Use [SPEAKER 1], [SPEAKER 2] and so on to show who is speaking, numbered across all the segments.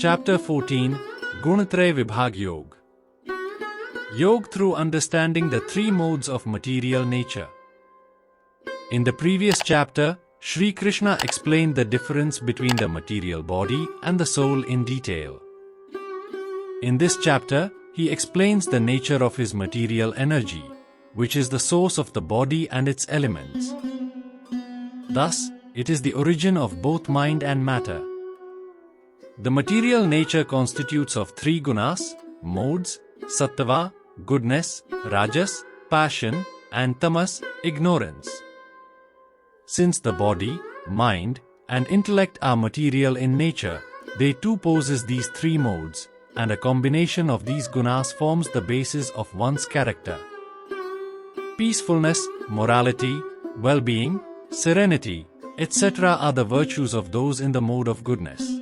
[SPEAKER 1] Chapter 14, Traya Vibhag Yog. Yog through understanding the three modes of material nature. In the previous chapter, Sri Krishna explained the difference between the material body and the soul in detail. In this chapter, he explains the nature of his material energy, which is the source of the body and its elements. Thus, it is the origin of both mind and matter. The material nature constitutes of three gunas, modes, sattva, goodness, rajas, passion, and tamas, ignorance. Since the body, mind, and intellect are material in nature, they too possess these three modes, and a combination of these gunas forms the basis of one's character. Peacefulness, morality, well-being, serenity, etc. are the virtues of those in the mode of goodness.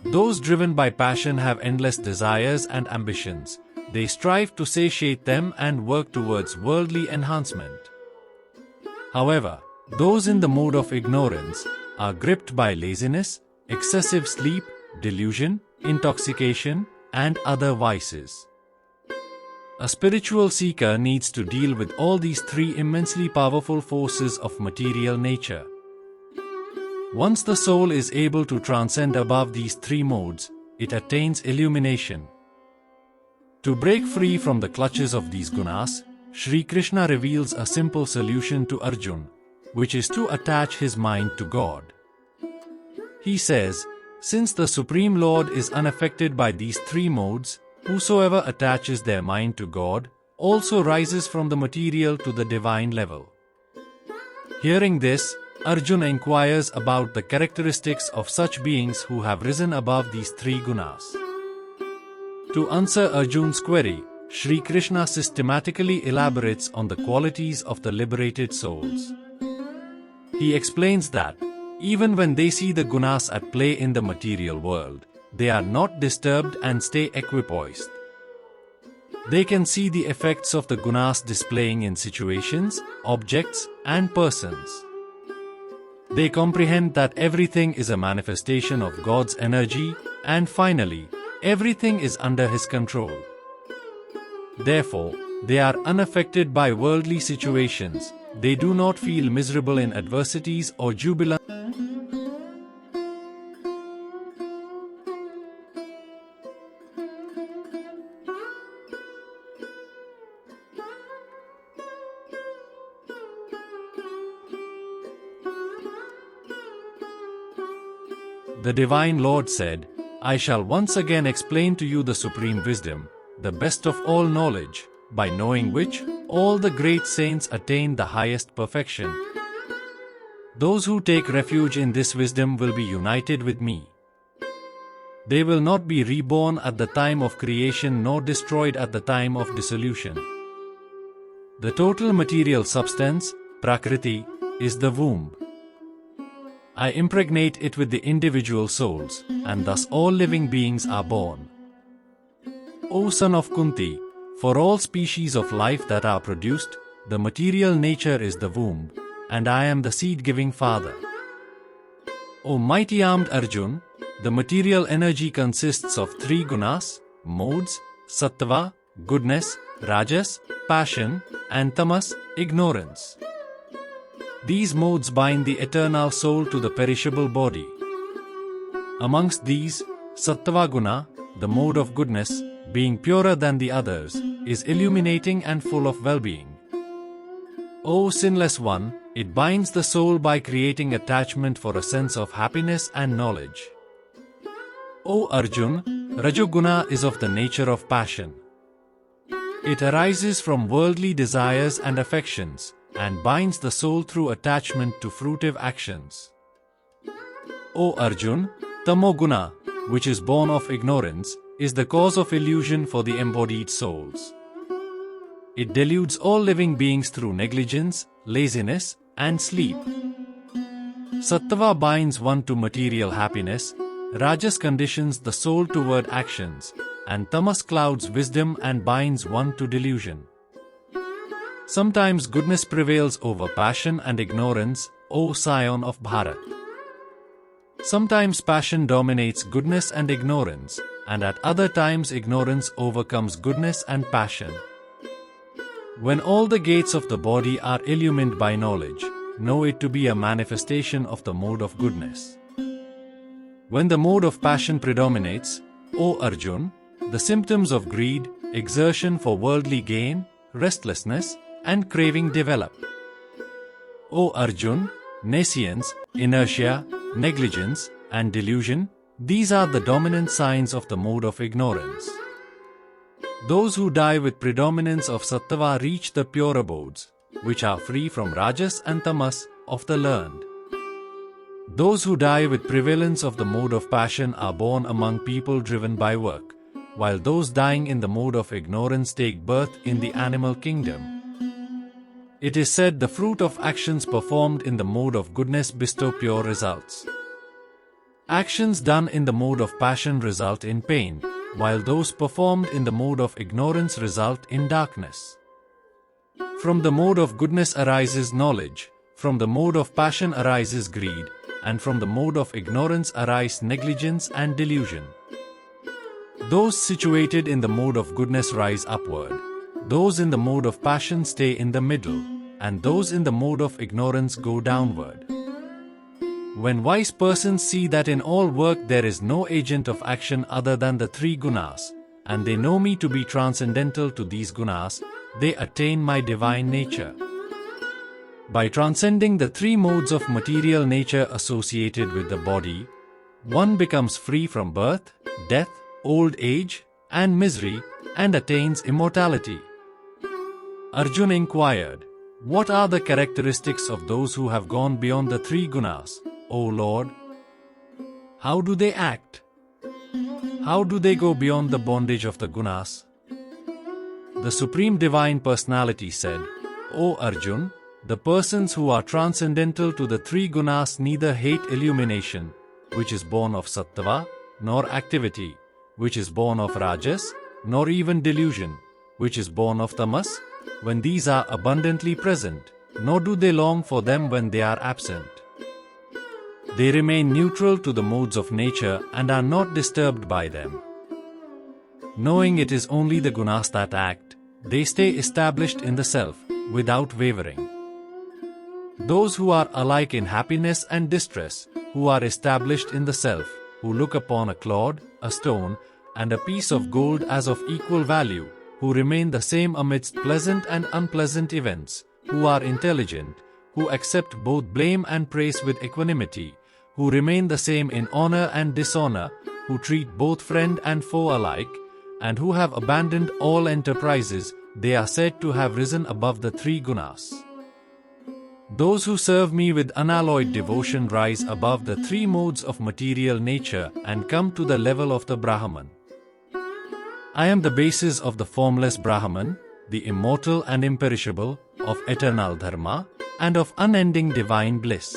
[SPEAKER 1] Those driven by passion have endless desires and ambitions. They strive to satiate them and work towards worldly enhancement. However, those in the mode of ignorance are gripped by laziness, excessive sleep, delusion, intoxication, and other vices. A spiritual seeker needs to deal with all these three immensely powerful forces of material nature. Once the soul is able to transcend above these three modes, it attains illumination. To break free from the clutches of these gunas, Sri Krishna reveals a simple solution to Arjuna, which is to attach his mind to God. He says, since the Supreme Lord is unaffected by these three modes, whosoever attaches their mind to God also rises from the material to the divine level. Hearing this, Arjuna inquires about the characteristics of such beings who have risen above these three gunas. To answer Arjuna's query, Sri Krishna systematically elaborates on the qualities of the liberated souls. He explains that, even when they see the gunas at play in the material world, they are not disturbed and stay equipoised. They can see the effects of the gunas displaying in situations, objects, and persons. They comprehend that everything is a manifestation of God's energy, and finally, everything is under His control. Therefore, they are unaffected by worldly situations. They do not feel miserable in adversities or jubilant. The Divine Lord said, I shall once again explain to you the supreme wisdom, the best of all knowledge, by knowing which all the great saints attain the highest perfection. Those who take refuge in this wisdom will be united with me. They will not be reborn at the time of creation nor destroyed at the time of dissolution. The total material substance, Prakriti, is the womb. I impregnate it with the individual souls, and thus all living beings are born. O son of Kunti, for all species of life that are produced, the material nature is the womb, and I am the seed-giving father. O mighty-armed Arjun, the material energy consists of three gunas, modes, sattva, goodness, rajas, passion, and tamas, ignorance. These modes bind the eternal soul to the perishable body. Amongst these, sattva guna, the mode of goodness, being purer than the others, is illuminating and full of well-being. O sinless one, it binds the soul by creating attachment for a sense of happiness and knowledge. O Arjun, Rajoguna is of the nature of passion. It arises from worldly desires and affections, and binds the soul through attachment to fruitive actions. O Arjun, Tamoguna, which is born of ignorance, is the cause of illusion for the embodied souls. It deludes all living beings through negligence, laziness, and sleep. Sattva binds one to material happiness, Rajas conditions the soul toward actions, and Tamas clouds wisdom and binds one to delusion. Sometimes goodness prevails over passion and ignorance, O scion of Bharat. Sometimes passion dominates goodness and ignorance, and at other times ignorance overcomes goodness and passion. When all the gates of the body are illumined by knowledge, know it to be a manifestation of the mode of goodness. When the mode of passion predominates, O Arjun, the symptoms of greed, exertion for worldly gain, restlessness, and craving develop. O Arjun, nescience, inertia, negligence, and delusion, these are the dominant signs of the mode of ignorance. Those who die with predominance of sattva reach the pure abodes, which are free from rajas and tamas, of the learned. Those who die with prevalence of the mode of passion are born among people driven by work, while those dying in the mode of ignorance take birth in the animal kingdom. It is said the fruit of actions performed in the mode of goodness bestow pure results. Actions done in the mode of passion result in pain, while those performed in the mode of ignorance result in darkness. From the mode of goodness arises knowledge, from the mode of passion arises greed, and from the mode of ignorance arise negligence and delusion. Those situated in the mode of goodness rise upward, those in the mode of passion stay in the middle, and those in the mode of ignorance go downward. When wise persons see that in all work there is no agent of action other than the three gunas, and they know me to be transcendental to these gunas, they attain my divine nature. By transcending the three modes of material nature associated with the body, one becomes free from birth, death, old age, and misery, and attains immortality. Arjuna inquired, "What are the characteristics of those who have gone beyond the three gunas, O Lord? How do they act? How do they go beyond the bondage of the gunas?" The Supreme Divine Personality said, "O Arjun, the persons who are transcendental to the three gunas neither hate illumination, which is born of sattva, nor activity, which is born of rajas, nor even delusion, which is born of tamas, when these are abundantly present, nor do they long for them when they are absent. They remain neutral to the modes of nature and are not disturbed by them. Knowing it is only the gunas that act, they stay established in the self, without wavering. Those who are alike in happiness and distress, who are established in the self, who look upon a clod, a stone, and a piece of gold as of equal value, who remain the same amidst pleasant and unpleasant events, who are intelligent, who accept both blame and praise with equanimity, who remain the same in honor and dishonor, who treat both friend and foe alike, and who have abandoned all enterprises, they are said to have risen above the three gunas. Those who serve me with unalloyed devotion rise above the three modes of material nature and come to the level of the Brahman. I am the basis of the formless Brahman, the immortal and imperishable, of eternal dharma, and of unending divine bliss.